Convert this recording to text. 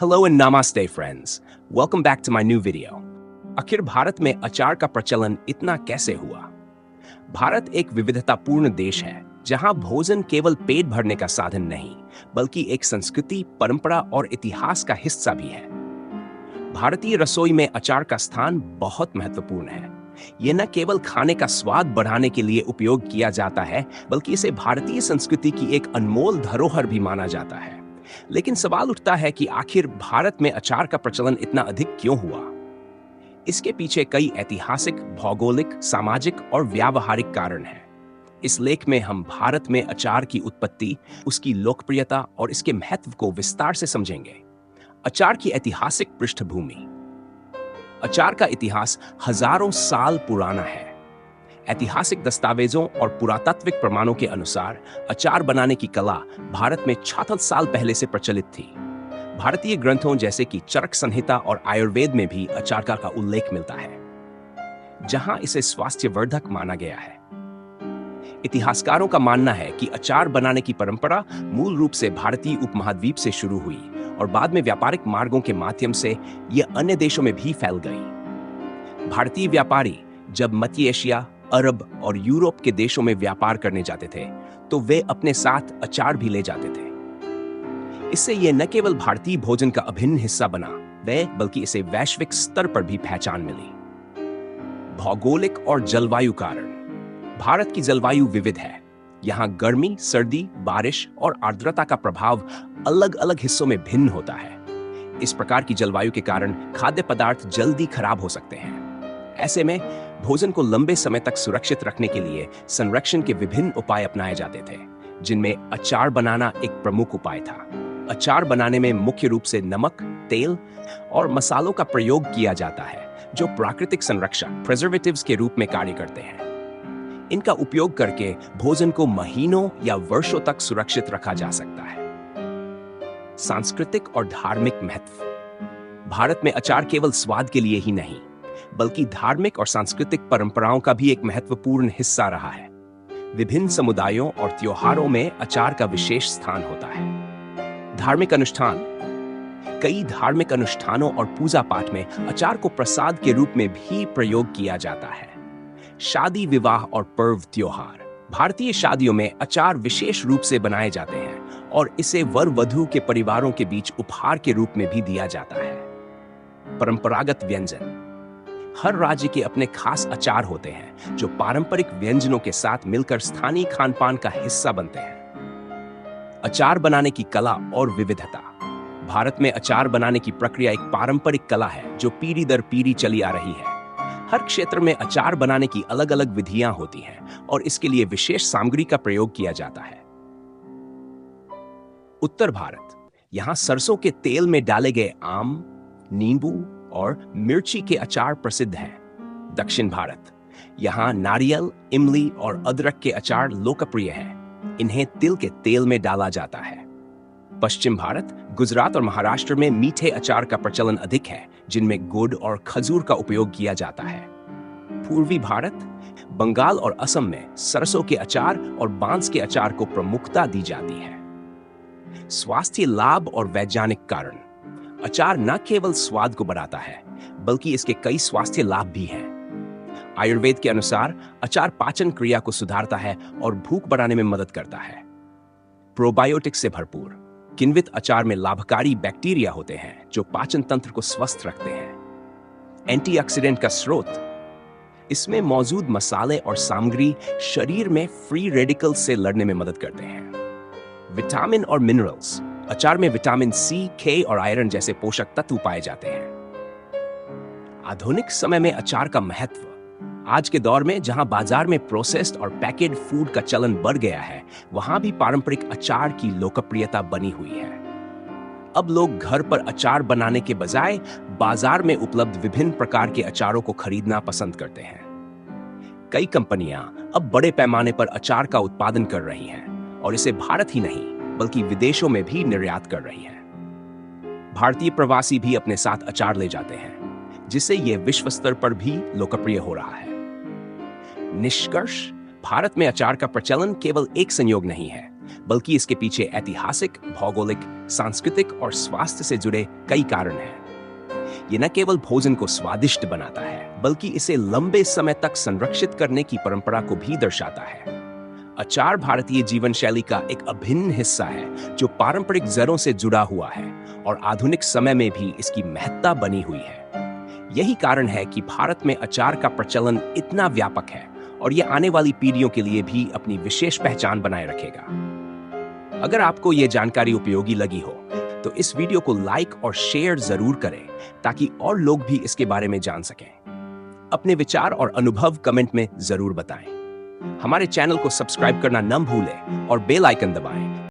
Hello and namaste friends. Welcome back to my new video. आखिर भारत में अचार का प्रचलन इतना कैसे हुआ? भारत एक विविधतापूर्ण देश है, जहां भोजन केवल पेट भरने का साधन नहीं, बल्कि एक संस्कृति, परंपरा और इतिहास का हिस्सा भी है। भारतीय रसोई में अचार का स्थान बहुत महत्वपूर्ण है। यह न केवल खाने का स्वाद बढ़ाने के लिए उपयोग किया जाता है, बल्कि इसे भारतीय संस्कृति की एक अनमोल धरोहर भी माना जाता है। लेकिन सवाल उठता है कि आखिर भारत में अचार का प्रचलन इतना अधिक क्यों हुआ? इसके पीछे कई ऐतिहासिक, भौगोलिक, सामाजिक और व्यावहारिक कारण हैं। इस लेख में हम भारत में अचार की उत्पत्ति, उसकी लोकप्रियता और इसके महत्व को विस्तार से समझेंगे। अचार की ऐतिहासिक पृष्ठभूमि। अचार का इतिहास हजारों साल पुराना है। ऐतिहासिक दस्तावेजों और पुरातात्विक प्रमाणों के अनुसार अचार बनाने की कला भारत में 6,000 साल पहले से प्रचलित थी। भारतीय ग्रंथों जैसे कि चरक संहिता और आयुर्वेद में भी अचार का उल्लेख मिलता है, जहां इसे स्वास्थ्यवर्धक माना गया है। इतिहासकारों का मानना है कि अचार बनाने की परंपरा मूल रूप से भारतीय उपमहाद्वीप से शुरू हुई और बाद में व्यापारिक मार्गों के माध्यम से यह अन्य देशों में भी फैल गई। भारतीय व्यापारी जब मध्य एशिया, अरब और यूरोप के देशों में व्यापार करने जाते थे, तो वे अपने साथ अचार भी ले जाते थे। इससे यह न केवल भारतीय भोजन का अभिन्न हिस्सा बना, बल्कि इसे वैश्विक स्तर पर भी पहचान मिली। भौगोलिक और जलवायु कारण। भारत की जलवायु विविध है। यहाँ गर्मी, सर्दी, बारिश और आर्द्रता का प्रभाव अलग अलग हिस्सों में भिन्न होता है। इस प्रकार की जलवायु के कारण खाद्य पदार्थ जल्दी खराब हो सकते हैं। ऐसे में भोजन को लंबे समय तक सुरक्षित रखने के लिए संरक्षण के विभिन्न उपाय अपनाए जाते थे, जिनमें अचार बनाना एक प्रमुख उपाय था। अचार बनाने में मुख्य रूप से नमक, तेल और मसालों का प्रयोग किया जाता है, जो प्राकृतिक संरक्षक प्रिजर्वेटिव्स के रूप में कार्य करते हैं। इनका उपयोग करके भोजन को महीनों या वर्षों तक सुरक्षित रखा जा सकता है। सांस्कृतिक और धार्मिक महत्व। भारत में अचार केवल स्वाद के लिए ही नहीं, बल्कि धार्मिक और सांस्कृतिक परंपराओं का भी एक महत्वपूर्ण हिस्सा रहा है। विभिन्न समुदायों और त्योहारों में अचार का विशेष स्थान होता है। धार्मिक अनुष्ठान। कई धार्मिक अनुष्ठानों और पूजा पाठ में अचार को प्रसाद के रूप में भी प्रयोग किया जाता है। शादी, विवाह और पर्व त्योहार। भारतीय शादियों में अचार विशेष रूप से बनाए जाते हैं और इसे वर वधू के परिवारों के बीच उपहार के रूप में भी दिया जाता है। परंपरागत व्यंजन। हर राज्य के अपने खास अचार होते हैं, जो पारंपरिक व्यंजनों के साथ मिलकर स्थानीय खानपान का हिस्सा बनते हैं। अचार बनाने की कला और विविधता। भारत में अचार बनाने की प्रक्रिया एक पारंपरिक कला है, जो पीढ़ी दर पीढ़ी चली आ रही है। हर क्षेत्र में अचार बनाने की अलग अलग विधियां होती हैं और इसके लिए विशेष सामग्री का प्रयोग किया जाता है। उत्तर भारत। यहां सरसों के तेल में डाले गए आम, नींबू और मिर्ची के अचार प्रसिद्ध हैं। दक्षिण भारत। यहाँ नारियल, इमली और अदरक के अचार लोकप्रिय हैं। इन्हें तिल के तेल में डाला जाता है। पश्चिम भारत। गुजरात और महाराष्ट्र में मीठे अचार का प्रचलन अधिक है, जिनमें गुड़ और खजूर का उपयोग किया जाता है। पूर्वी भारत। बंगाल और असम में सरसों के अचार और बांस के अचार को प्रमुखता दी जाती है। स्वास्थ्य लाभ और वैज्ञानिक कारण। अचार न केवल स्वाद को बढ़ाता है, बल्कि इसके कई स्वास्थ्य लाभ भी हैं। आयुर्वेद के अनुसार अचार पाचन क्रिया को सुधारता है और भूख बढ़ाने में मदद करता है। प्रोबायोटिक्स से भरपूर। किण्वित अचार में लाभकारी बैक्टीरिया होते हैं, जो पाचन तंत्र को स्वस्थ रखते हैं। एंटीऑक्सीडेंट का स्रोत। इसमें मौजूद मसाले और सामग्री शरीर में फ्री रेडिकल्स से लड़ने में मदद करते हैं। विटामिन और मिनरल्स। अचार में विटामिन सी, के और आयरन जैसे पोषक तत्व पाए जाते हैं। आधुनिक समय में अचार का महत्व। आज के दौर में जहां बाजार में प्रोसेस्ड और पैकेज्ड फूड का चलन बढ़ गया है, वहां भी पारंपरिक अचार की लोकप्रियता बनी हुई है। अब लोग घर पर अचार बनाने के बजाय बाजार में उपलब्ध विभिन्न प्रकार के अचारों को खरीदना पसंद करते हैं। कई कंपनियां अब बड़े पैमाने पर अचार का उत्पादन कर रही हैं और इसे भारत ही नहीं, बल्कि विदेशों में भी निर्यात कर रही हैं। भारतीय प्रवासी भी अपने साथ अचार ले जाते हैं, जिससे यह विश्व स्तर पर भी लोकप्रिय हो रहा है। निष्कर्ष। भारत में अचार का प्रचलन केवल एक संयोग नहीं है, बल्कि इसके पीछे ऐतिहासिक, भौगोलिक, सांस्कृतिक और स्वास्थ्य से जुड़े कई कारण हैं। ये न केवल भोजन को स्वादिष्ट बनाता है, बल्कि इसे लंबे समय तक संरक्षित करने की परंपरा को भी दर्शाता है। अचार भारतीय जीवन शैली का एक अभिन्न हिस्सा है जो पारंपरिक जड़ों से जुड़ा हुआ है और आधुनिक समय में भी इसकी महत्ता बनी हुई है। यही कारण है कि भारत में अचार का प्रचलन इतना व्यापक है और यह आने वाली पीढ़ियों के लिए भी अपनी विशेष पहचान बनाए रखेगा। अगर आपको यह जानकारी उपयोगी लगी हो तो इस वीडियो को लाइक और शेयर जरूर करें ताकि और लोग भी इसके बारे में जान सकें। अपने विचार और अनुभव कमेंट में जरूर बताएं। हमारे चैनल को सब्सक्राइब करना न भूलें और बेल आइकन दबाएं